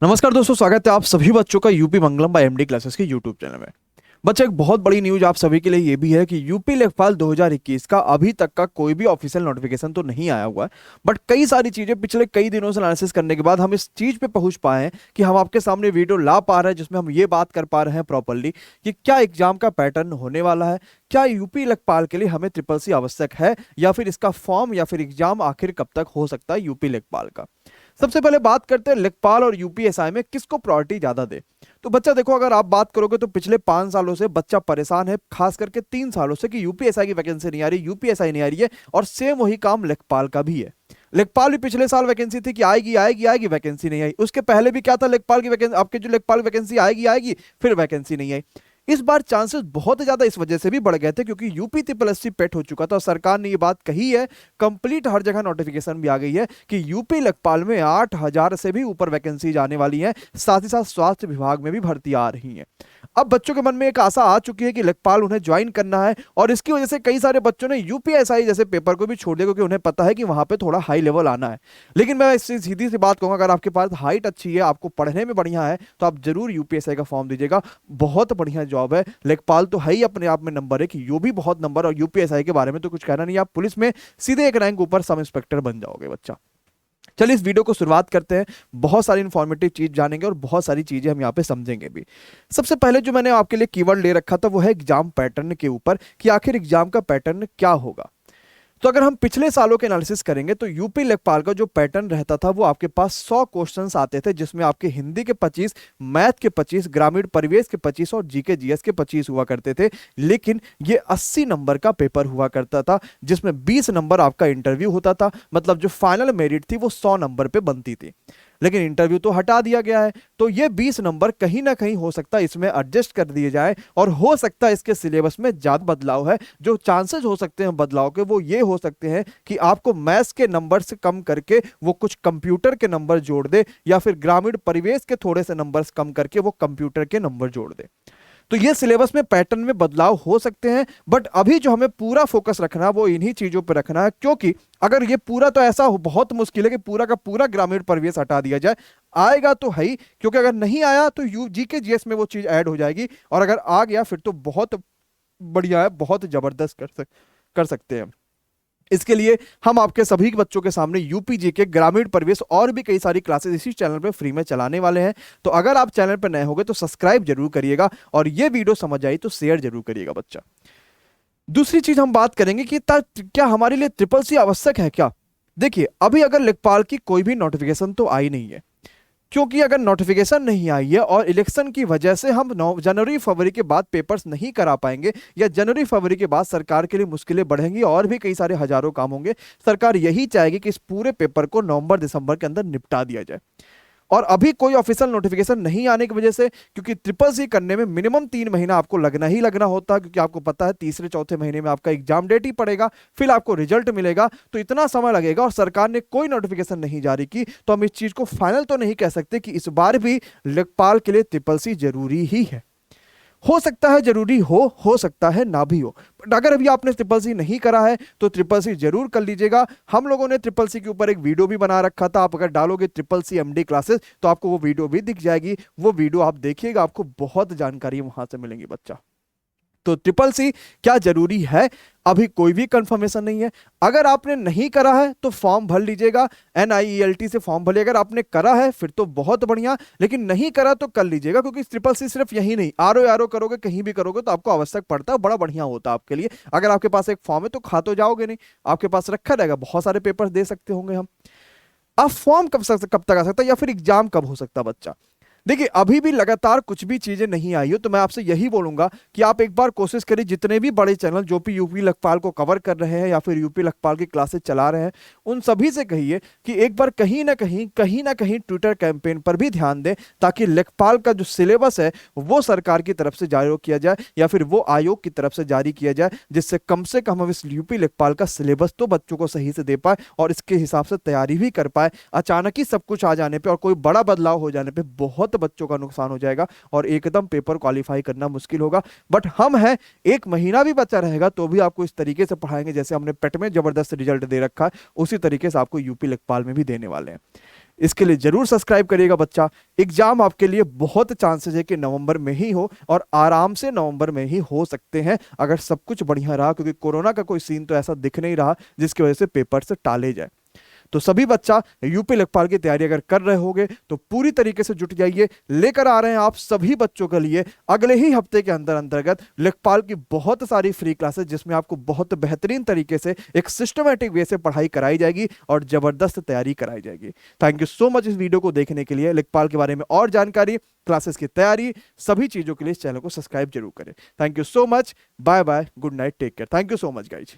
नमस्कार दोस्तों, स्वागत है आप सभी बच्चों का यूपी मंगलम बाय एमडी क्लासेस के यूट्यूब चैनल में। बच्चे, एक बहुत बड़ी न्यूज आप सभी के लिए ये भी है कि यूपी लेखपाल 2021 का अभी तक का कोई भी ऑफिशियल नोटिफिकेशन तो नहीं आया हुआ है। बट कई सारी चीजें पिछले कई दिनों से एनालिसिस करने के बाद हम इस चीज पे पहुंच पाए हैं कि हम आपके सामने वीडियो ला पा रहे हैं जिसमें हम ये बात कर पा रहे हैं प्रॉपरली कि क्या एग्जाम का पैटर्न होने वाला है, क्या यूपी लेखपाल के लिए हमें ट्रिपल सी आवश्यक है, या फिर इसका फॉर्म या फिर एग्जाम आखिर कब तक हो सकता है यूपी लेखपाल का। सबसे पहले बात करते हैं लेखपाल और यूपीएसआई में किसको प्रायोरिटी ज्यादा दे। तो बच्चा देखो, अगर आप बात करोगे तो पिछले 5 सालों से बच्चा परेशान है, खास करके 3 सालों से, कि यूपीएसआई की वैकेंसी नहीं आ रही, यूपीएसआई नहीं आ रही है। और सेम वही काम लेखपाल का भी है। लेखपाल भी पिछले साल वैकेंसी थी कि आएगी आएगी आएगी, वैकेंसी नहीं आई। उसके पहले भी क्या था, लेखपाल की वैकेंसी, आपके जो लेखपाल वैकेंसी आएगी आएगी, फिर वैकेंसी नहीं आई। इस बार चांसेस बहुत ज्यादा इस वजह से भी बढ़ गए थे क्योंकि यूपी ट्रिपल एससी पेट हो चुका था और सरकार ने ये बात कही है, कंप्लीट हर जगह नोटिफिकेशन भी आ गई है कि यूपी लेखपाल में 8,000 से भी ऊपर वैकेंसी आने वाली है। साथ ही साथ स्वास्थ्य विभाग में भी भर्ती आ रही है। अब बच्चों के मन में एक आशा आ चुकी है कि लेखपाल उन्हें ज्वाइन करना है और इसकी वजह से कई सारे बच्चों ने यूपीएसआई जैसे पेपर को भी छोड़ दिया क्योंकि उन्हें पता है कि वहां पे थोड़ा हाई लेवल आना है। लेकिन मैं इससे सीधी सी बात कहूंगा, अगर आपके पास हाइट अच्छी है, आपको पढ़ने में बढ़िया है, तो आप जरूर यूपीएसआई का फॉर्म दीजिएगा। बहुत बढ़िया जॉब है। लेखपाल तो है ही अपने आप में नंबर है कि यू भी बहुत नंबर, और यूपीएसआई के बारे में तो कुछ कहना नहीं, आप पुलिस में सीधे एक रैंक ऊपर सब इंस्पेक्टर बन जाओगे बच्चा। चलिए इस वीडियो को शुरुआत करते हैं। बहुत सारी इंफॉर्मेटिव चीज जानेंगे और बहुत सारी चीजें हम यहाँ पे समझेंगे भी। सबसे पहले जो मैंने आपके लिए कीवर्ड ले रखा था वो है एग्जाम पैटर्न के ऊपर, कि आखिर एग्जाम का पैटर्न क्या होगा। तो अगर हम पिछले सालों के एनालिसिस करेंगे तो यूपी लेखपाल का जो पैटर्न रहता था वो आपके पास 100 क्वेश्चंस आते थे, जिसमें आपके हिंदी के 25, मैथ के 25, ग्रामीण परिवेश के 25 और जीके जीएस के 25 हुआ करते थे। लेकिन ये 80 नंबर का पेपर हुआ करता था, जिसमें 20 नंबर आपका इंटरव्यू होता था। मतलब जो फाइनल मेरिट थी वो 100 नंबर पे बनती थी, लेकिन इंटरव्यू तो हटा दिया गया है। तो ये 20 नंबर कहीं ना कहीं हो सकता है इसमें एडजस्ट कर दिए जाए, और हो सकता है इसके सिलेबस में ज्यादा बदलाव है। जो चांसेस हो सकते हैं बदलाव के वो ये हो सकते हैं कि आपको मैथ्स के नंबर से कम करके वो कुछ कंप्यूटर के नंबर जोड़ दे, या फिर ग्रामीण परिवेश के थोड़े से नंबर्स कम करके वो कंप्यूटर के नंबर जोड़ दे। तो ये सिलेबस में पैटर्न में बदलाव हो सकते हैं। बट अभी जो हमें पूरा फोकस रखना है वो इन्हीं चीजों पर रखना है, क्योंकि अगर ये पूरा, तो ऐसा बहुत मुश्किल है कि पूरा का पूरा ग्रामीण परिवेश हटा दिया जाए। आएगा तो है ही, क्योंकि अगर नहीं आया तो यूजी के जीएस में वो चीज ऐड हो जाएगी, और अगर आ गया फिर तो बहुत बढ़िया है, बहुत जबरदस्त कर सकते हैं। इसके लिए हम आपके सभी बच्चों के सामने यूपीजी के ग्रामीण परिवेश और भी कई सारी क्लासेस इसी चैनल पे फ्री में चलाने वाले हैं। तो अगर आप चैनल पर नए होंगे तो सब्सक्राइब जरूर करिएगा, और ये वीडियो समझ आई तो शेयर जरूर करिएगा बच्चा। दूसरी चीज हम बात करेंगे कि क्या हमारे लिए ट्रिपल सी आवश्यक है क्या। देखिए, अभी अगर लेखपाल की कोई भी नोटिफिकेशन तो आई नहीं है, क्योंकि अगर नोटिफिकेशन नहीं आई है और इलेक्शन की वजह से हम जनवरी फरवरी के बाद पेपर्स नहीं करा पाएंगे, या जनवरी फरवरी के बाद सरकार के लिए मुश्किलें बढ़ेंगी और भी कई सारे हजारों काम होंगे। सरकार यही चाहेगी कि इस पूरे पेपर को नवंबर दिसंबर के अंदर निपटा दिया जाए। और अभी कोई ऑफिशियल नोटिफिकेशन नहीं आने की वजह से, क्योंकि ट्रिपल सी करने में मिनिमम 3 महीना आपको लगना ही लगना होता है, क्योंकि आपको पता है तीसरे चौथे महीने में आपका एग्जाम डेट ही पड़ेगा, फिर आपको रिजल्ट मिलेगा, तो इतना समय लगेगा और सरकार ने कोई नोटिफिकेशन नहीं जारी की। तो हम इस चीज को फाइनल तो नहीं कह सकते कि इस बार भी लेखपाल के लिए ट्रिपल सी जरूरी ही है। हो सकता है जरूरी हो सकता है ना भी हो। बट अगर अभी आपने ट्रिपल सी नहीं करा है तो ट्रिपल सी जरूर कर लीजिएगा। हम लोगों ने ट्रिपल सी के ऊपर एक वीडियो भी बना रखा था, आप अगर डालोगे ट्रिपल सी एमडी क्लासेस तो आपको वो वीडियो भी दिख जाएगी। वो वीडियो आप देखिएगा, आपको बहुत जानकारी वहां से मिलेंगी बच्चा। तो ट्रिपल सी क्या जरूरी है, अभी कोई भी कंफर्मेशन नहीं है। अगर आपने नहीं करा है तो फॉर्म भर लीजिएगा, NIELT से फॉर्म भरिए। अगर आपने करा है फिर तो बहुत बढ़िया, लेकिन नहीं करा तो कर लीजिएगा, क्योंकि ट्रिपल सी सिर्फ यही नहीं, आरओ करोगे, कहीं भी करोगे तो आपको आवश्यक पड़ता है, बड़ा बढ़िया होता है आपके लिए। अगर आपके पास एक फॉर्म है तो खा तो जाओगे नहीं, आपके पास रखा रहेगा, बहुत सारे पेपर दे सकते होंगे हम। अब फॉर्म कब तक आ सकता है, या फिर एग्जाम कब हो सकता है बच्चा। देखिए, अभी भी लगातार कुछ भी चीजें नहीं आई हो, तो मैं आपसे यही बोलूंगा कि आप एक बार कोशिश करिए, जितने भी बड़े चैनल जो भी यूपी लेखपाल को कवर कर रहे हैं या फिर यूपी लेखपाल की क्लासेस चला रहे हैं, उन सभी से कहिए कि एक बार कहीं ना कहीं ट्विटर कैंपेन पर भी ध्यान दें, ताकि लेखपाल का जो सिलेबस है वो सरकार की तरफ से जारी किया जाए, या फिर वो आयोग की तरफ से जारी किया जाए, जिससे कम से कम हम इस यूपी लेखपाल का सिलेबस तो बच्चों को सही से दे पाए और इसके हिसाब से तैयारी भी कर पाए। अचानक ही सब कुछ आ जाने पर और कोई बड़ा बदलाव हो जाने पर बहुत बच्चों का नुकसान हो जाएगा और एकदम पेपर क्वालिफाई करना मुश्किल होगा। बट हम हैं, 1 महीना भी बचा रहेगा तो भी आपको इस तरीके से पढ़ाएंगे, जैसे हमने पेट में जबरदस्त रिजल्ट दे रखा है उसी तरीके से आपको यूपी लेखपाल में भी देने वाले हैं। इसके लिए जरूर सब्सक्राइब करिएगा बच्चा। एग्जाम आपके लिए बहुत चांसेस है कि नवंबर में ही हो, और आराम से नवंबर में ही हो सकते हैं अगर सब कुछ बढ़िया रहा, क्योंकि कोरोना का कोई सीन तो ऐसा दिख नहीं रहा जिसकी वजह से पेपर से टाले जाए। तो सभी बच्चा यूपी लेखपाल की तैयारी अगर कर रहे होगे तो पूरी तरीके से जुट जाइए। लेकर आ रहे हैं आप सभी बच्चों के लिए अगले ही हफ्ते के अंतर्गत लेखपाल की बहुत सारी फ्री क्लासेस, जिसमें आपको बहुत बेहतरीन तरीके से एक सिस्टमेटिक वे से पढ़ाई कराई जाएगी और जबरदस्त तैयारी कराई जाएगी। थैंक यू सो मच इस वीडियो को देखने के लिए। लेखपाल के बारे में और जानकारी, क्लासेस की तैयारी, सभी चीजों के लिए इस चैनल को सब्सक्राइब जरूर करें। Thank you so much, bye bye, good night, take care. Thank you so much guys.